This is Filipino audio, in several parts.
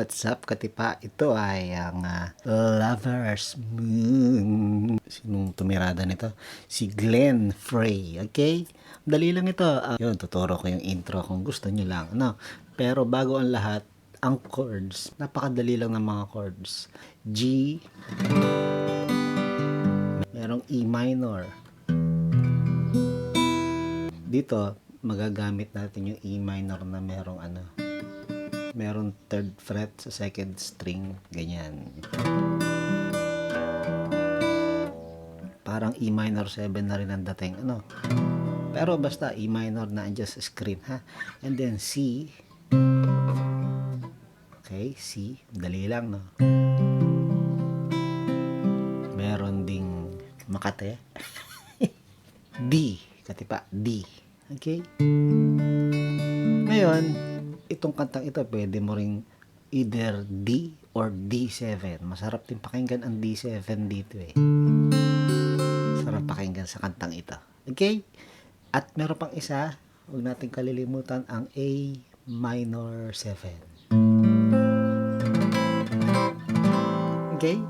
What's up, katipa? Ito ay ang Lover's Moon. Sinong tumirada nito? Si Glenn Frey. Okay? Dali lang ito. Yun, tuturo ko yung intro kung gusto nyo lang. No? Pero bago ang lahat, ang chords, napakadali lang ng mga chords. G, merong E minor. Dito, magagamit natin yung E minor na merong meron third fret sa second string, ganyan. Parang E minor 7 na rin ang dating, pero basta E minor na andyan sa screen, ha. And then C. Okay, C, dali lang, no. Meron ding Makate. D, katipa, D. Okay. Ngayon, itong kantang ito, pwede mo ring either D or D7. Masarap din pakinggan ang D7 dito eh. Sarap pakinggan sa kantang ito. Okay? At meron pang isa, huwag natin kalilimutan ang A minor 7. Okay?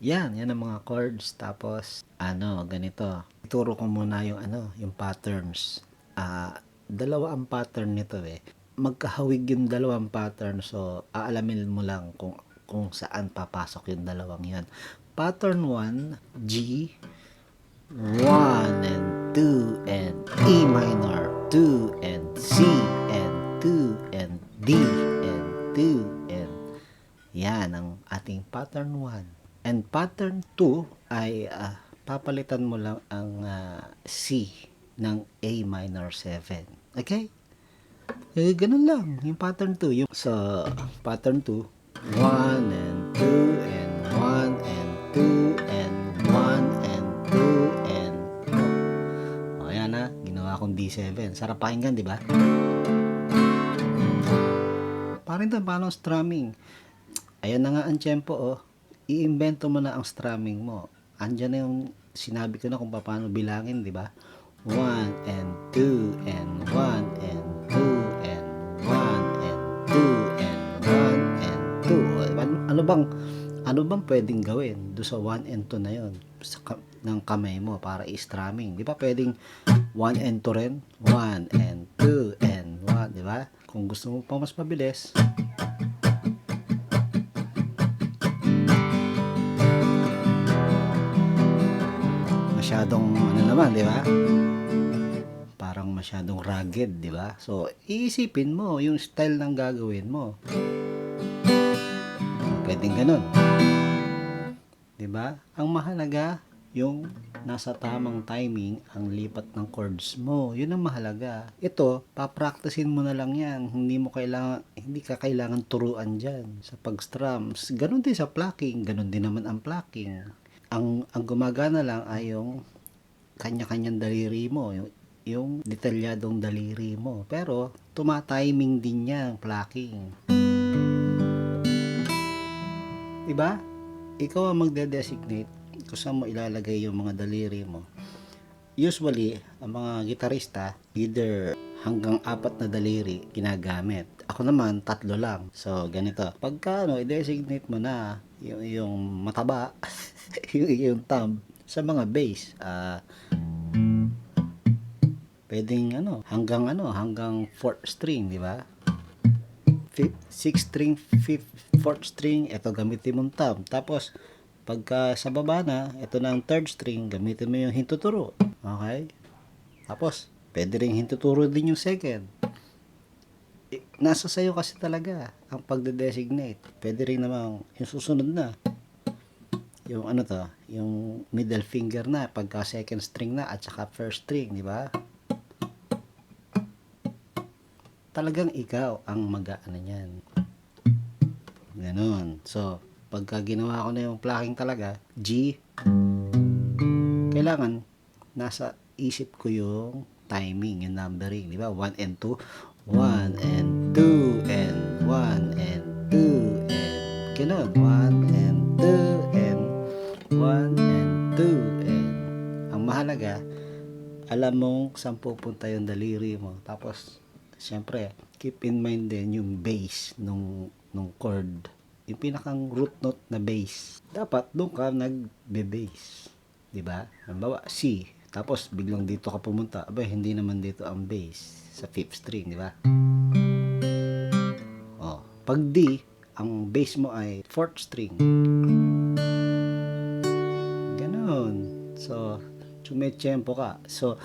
Yan ang mga chords. Tapos, ganito. Ituro ko muna yung patterns. Dalawa ang pattern nito eh. Magkahawig yung dalawang pattern, so aalamin mo lang kung saan papasok yung dalawang yan. Pattern 1, G, 1 and 2 and E minor, 2 and C and 2 and D and 2 and yan ang ating pattern 1. And pattern 2 ay papalitan mo lang ang C ng A minor 7. Okay? Ganun lang. Yung pattern 2. So, pattern 2, 1 and 2 and 1 and 2 and 1 and 2 and ayan na. Ginawa kong D7. Sarap pakinggan, di ba? Parang ito, paano strumming? Ayan na nga ang tempo, i-invento mo na ang strumming mo. Andyan na yung sinabi ko na kung paano bilangin, di ba? 1 and 2 and 1 and 2 and 1 and 2 and 1 and 2. Ano bang pwedeng gawin do sa 1 and 2 na yon ng kamay mo para i-strumming? Di ba pwedeng 1 and 2 rin? 1 and 2 and 1, di ba? Kung gusto mo pa mas mabilis, masyadong naman, di ba? Parang masyadong rugged, di ba? So, iisipin mo yung style ng gagawin mo. Pwedeng ganun. Di ba? Ang mahalaga, yung nasa tamang timing ang lipat ng chords mo. Yun ang mahalaga. Ito, papracticein mo na lang yan. Hindi ka kailangan turuan dyan sa pag-strums. Ganun din sa plucking. Ganun din naman ang plucking. Ang gumagana lang ay yung kanya-kanyang daliri mo, yung detalyadong daliri mo. Pero, tumatiming din niya ang plucking. Diba? Ikaw ang magde-designate kung saan mo ilalagay yung mga daliri mo. Usually, ang mga gitarista, either hanggang 4 na daliri ginagamit. Ako naman, 3 lang. So, ganito. Pagka, i-designate mo na yung mataba, yung thumb, sa mga bass, pwedeng hanggang 4th string, di ba? 6th string, 5th, 4th string, ito gamitin mong thumb. Tapos pagka sa baba na, ito na ang 3rd string, gamitin mo yung hintuturo. Okay? Tapos pwede ring hintuturo din yung 2nd. Nasa sayo kasi talaga ang pagde-designate. Pwede rin namang yung susunod na, yung yung middle finger na pagka 2nd string na at saka 1st string, di ba? Talagang ikaw ang mag-aano niyan. Ganon. So, pagka ginawa ko na yung plucking talaga, G, kailangan nasa isip ko yung timing, yung numbering, di ba? 1 and 2, 1 and 2 and 1 and 2 and ganon. 1 and 2 and 1 and 2 and ang mahalaga, alam mong saan pupunta yung daliri mo. Tapos, siyempre, keep in mind din yung bass nung chord. Yung pinakang root note na bass. Dapat doon ka nagbe-bass. Diba? Halimbawa, C. Tapos biglang dito ka pumunta. Aba, hindi naman dito ang bass. Sa 5th string, di ba? Oh, pag D, ang bass mo ay 4th string. Ganon. So, sumechempo ka. So,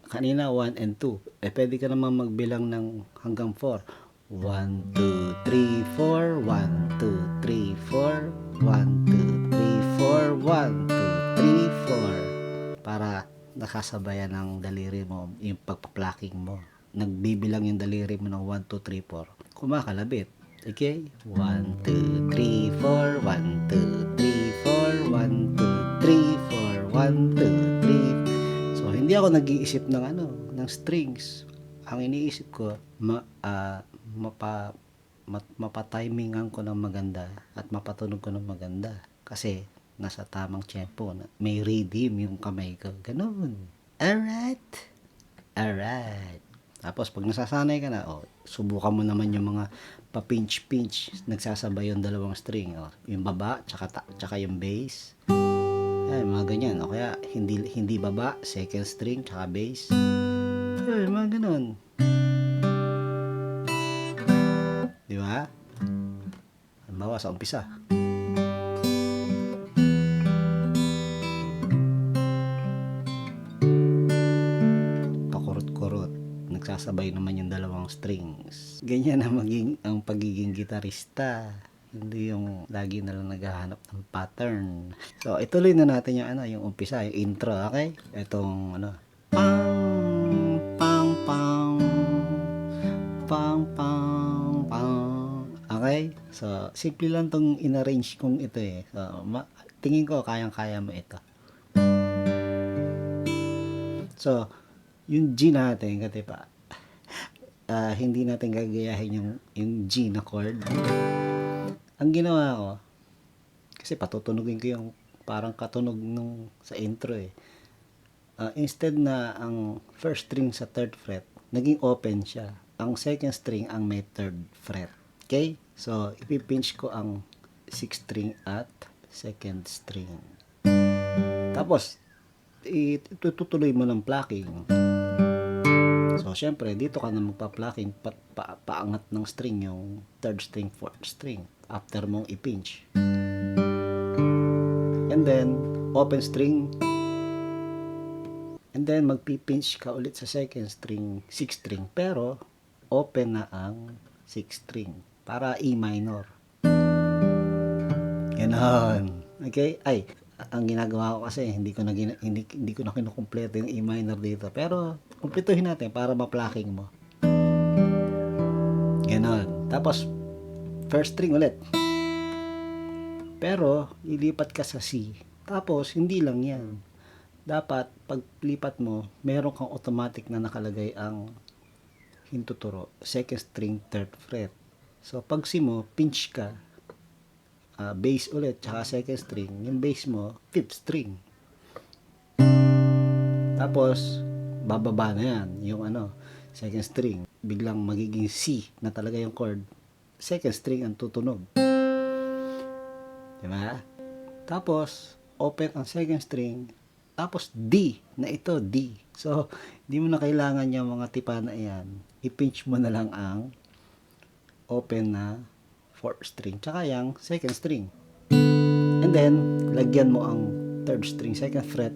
kanina 1 and 2. Pwede ka naman magbilang ng hanggang 4. 1, 2, 3, 4. 1, 2, 3, 4. 1, 2, 3, 4. 1, 2, 3, 4. Para nakasabayan ng daliri mo yung pagpa-plucking mo. Nagbibilang yung daliri mo ng 1, 2, 3, 4. Kumakalabit. Okay? 1, 2, 3, 4. 1, 2, 3, 4. 1, 2, 3, 4. 1, 2, 3. So, hindi ako nag-iisip ng ng strings. Ang iniisip ko, mapatimingan ko ng maganda at mapatunog ko ng maganda. Kasi, nasa tamang tempo. May rhythm yung kamay ko. Ganun. Alright. Tapos, pag nasasanay ka na, subukan mo naman yung mga pa-pinch-pinch. Nagsasabay yung dalawang string. Yung baba, tsaka yung bass. Ay, mga ganyan. O kaya, hindi baba, second string, tsaka bass. Ay, mga ganun. Di ba? Halimbawa, sa umpisa. Pakurot-kurot. Nagsasabay naman yung dalawang strings. Ganyan ang pagiging gitarista. Hindi yung lagi na lang naghahanap ng pattern. So, ituloy na natin yung umpisa, yung intro, okay? Itong pang pang pang pang pang pang. Okay? So, simple lang tong inarrange kong ito eh. So, tingin ko kayang-kaya mo ito. So, yung G natin, kasi pa, hindi natin gagayahin yung G na chord. Ang ginawa ko, kasi patutunugin ko yung parang katunog nung sa intro eh. Instead na ang first string sa 3rd fret, naging open siya. Ang second string ang may 3rd fret. Okay? So, ipipinch ko ang 6th string at 2nd string. Tapos, itutuloy mo ng plucking. So, syempre, dito ka na magpa-plucking, paangat ng string yung 3rd string, 4th string. After mong i-pinch. And then, open string. And then, magpipinch ka ulit sa 2nd string, 6th string. Pero, open na ang 6th string. Para E minor. Ganon. Okay? Ay, ang ginagawa ko kasi, hindi ko na kinukumpleto yung E minor dito. Pero, kumpletuhin natin para ma-plucking mo. Ganon. Tapos, first string ulit. Pero, ilipat ka sa C. Tapos, hindi lang yan. Dapat, paglipat mo, meron kang automatic na nakalagay ang hintuturo. 2nd string, 3rd fret. So, pag C mo, pinch ka. Bass ulit, tsaka 2nd string. Yung bass mo, 5th string. Tapos, bababa na yan. Yung 2nd string. Biglang magiging C na talaga yung chord. 2nd string ang tutunog. Diba? Tapos, open ang 2nd string. Tapos, D. Na ito, D. So, hindi mo na kailangan yung mga tipa na yan. I-pinch mo na lang ang open na 4th string. Tsaka yung 2nd string. And then, lagyan mo ang 3rd string, 2nd fret.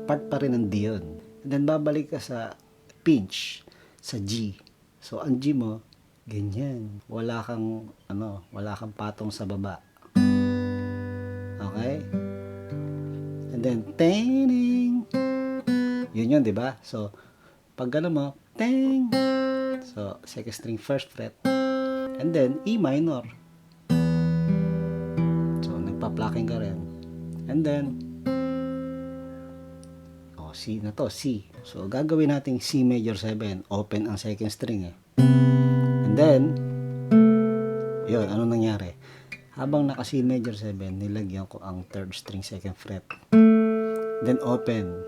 Part pa rin ng D yun. And then, babalik ka sa pinch, sa G. So, ang G mo, ganyan. Wala kang patong sa baba. Okay? And then, teng. Yun, di ba? So, pag gano'n mo, teng. So, 2nd string, 1st fret. And then, E minor. So, nagpa-plucking ka rin. And then, C na to, C. So, gagawin natin C major 7. Open ang 2nd string eh. And then, yun, ano nangyari? Habang naka C major 7, nilagyan ko ang 3rd string, 2nd fret. Then, open.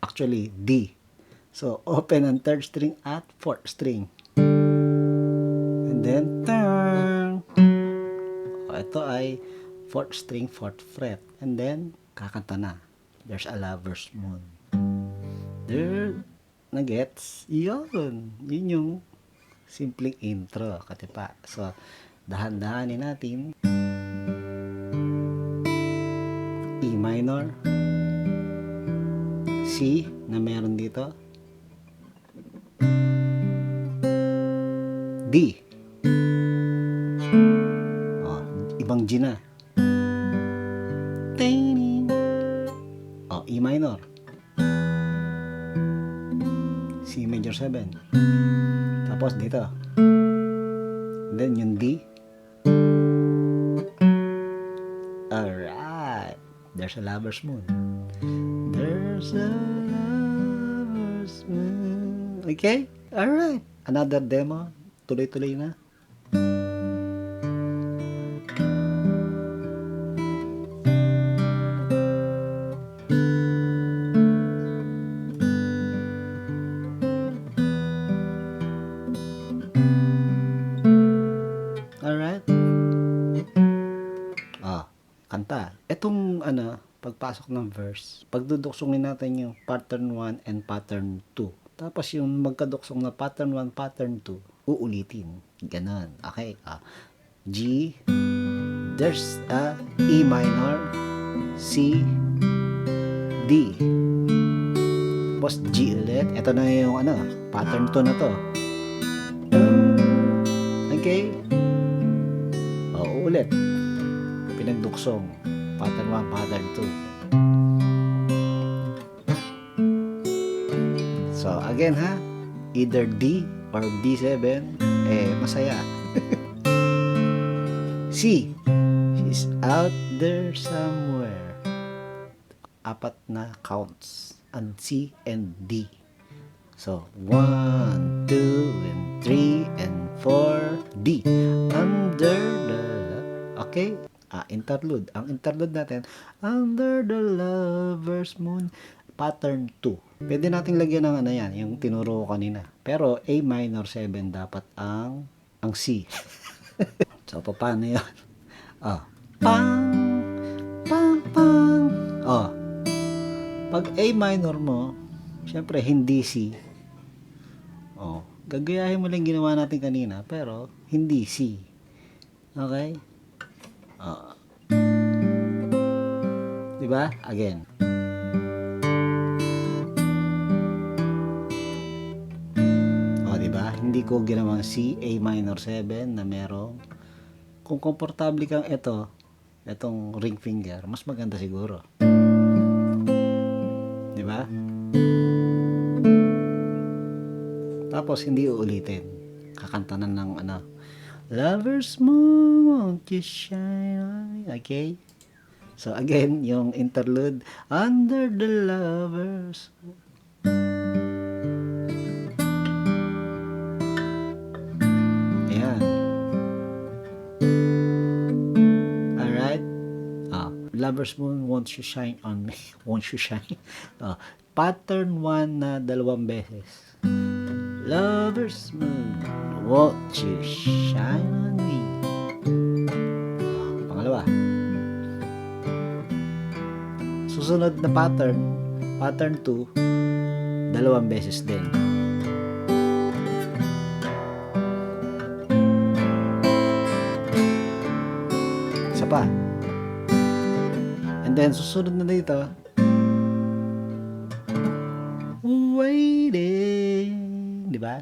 Actually, D. So, open ang third string at fourth string. And then, turn. Ito ay fourth string, fourth fret. And then, kakanta na. There's a lover's moon. There, na-gets? Yun. Yun yung simpleng intro, katipa. So, dahan-dahanin natin. E minor. C na meron dito. D. Oh, ibang G na. Oh, E minor. C major 7. Tapos dito. And then yung D. Alright. There's a lover's moon. There's a lover's moon. Okay? Alright. Another demo. Tuloy-tuloy na. Alright. Kanta. Etong pagpasok ng verse, pagduduksongin natin yung pattern 1 and pattern 2. Tapos yung magkaduksong na pattern 1, pattern 2, uulitin. Ganon. Okay. G, there's a E minor, C, D. Tapos G ulit. Ito na yung pattern 2 na to. Okay. Ulit. Pinagduksong. Pattern 1, pattern 2. So, again ha, either D or D7, masaya. C, she's out there somewhere. Apat na counts. And C and D. So, 1, 2, and 3, and 4, D. Under the... Okay? Interlude. Ang interlude natin, under the lover's moon, pattern 2. Pwede nating lagyan ng yan, yung tinuro ko kanina. Pero A minor 7 dapat ang C. So, paano yun? Pang, pang, pang. Pag A minor mo, syempre hindi C. Gagayahin mo lang ginawa natin kanina, pero hindi C. Okay? Diba? Again. Diba? Hindi ko ginawang C, A minor 7 na merong. Kung komportable kang itong ring finger, mas maganda siguro. Diba? Tapos hindi uulitin. Kakanta na ng Lover's moon, won't you shine? Okay? So again, yung interlude, under the lovers. Ayan. Alright? Lover's moon, won't you shine on me? Won't you shine? Pattern 1 na 2 beses. Lover's moon, won't you shine on me? Pangalawa. Susunod na pattern 2, 2 beses din. Isa pa. And then, susunod na dito, waiting. Diba?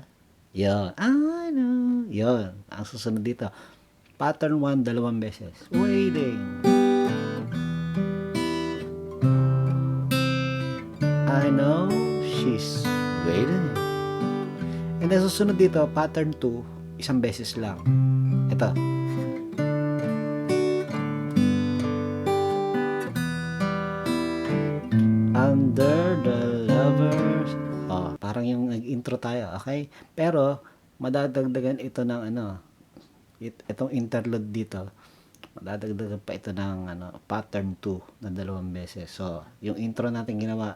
Yun. I know. Yun. Ang susunod dito. Pattern 1, 2 beses. Waiting. I know she's waiting. And then susunod dito, pattern 2, 1 beses lang. Ito. Under the lovers. Parang yung nag-intro tayo, okay? Pero, madadagdagan ito ng itong interlude dito. Madadagdagan pa ito ng pattern 2 na 2 beses. So, yung intro natin ginawa.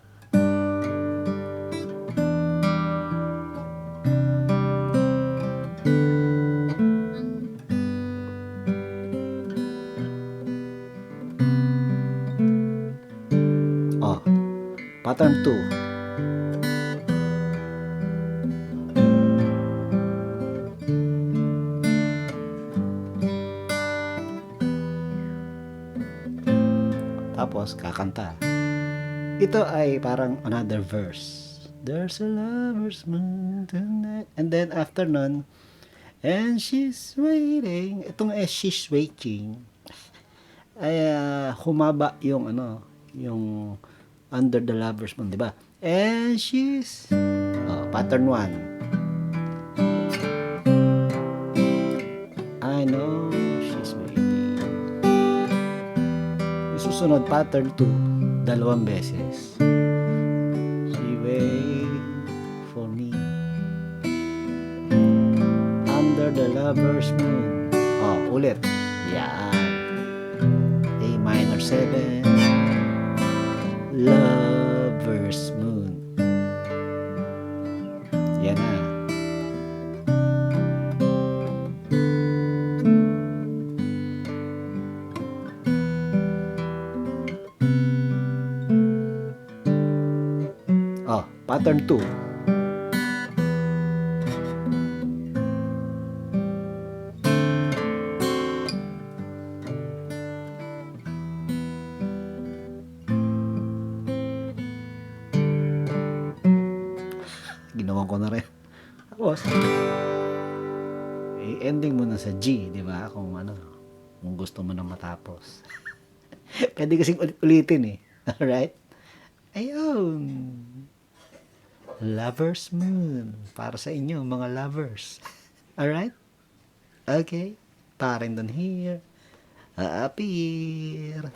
pattern 2. Tapos, kakanta. Ito ay parang another verse. There's a lover's moon tonight. And then, after nun, and she's waiting. Itong she's waiting, ay humaba yung yung under the lover's moon, di ba? And she's, pattern 1. I know she's waiting. Yung susunod, pattern 2, dalawang beses. She wait for me under the lover's moon. Ulit. Yan. A minor 7, lover's moon. Yan na. Pattern 2. Ginawa ko na rin. Tapos, ending mo na sa G, di ba? Kung gusto mo na matapos. Pwede kasing ulit-ulitin eh. Alright? Ayun. Lover's Moon. Para sa inyo, mga lovers. Alright? Okay. Paring done here. Appear.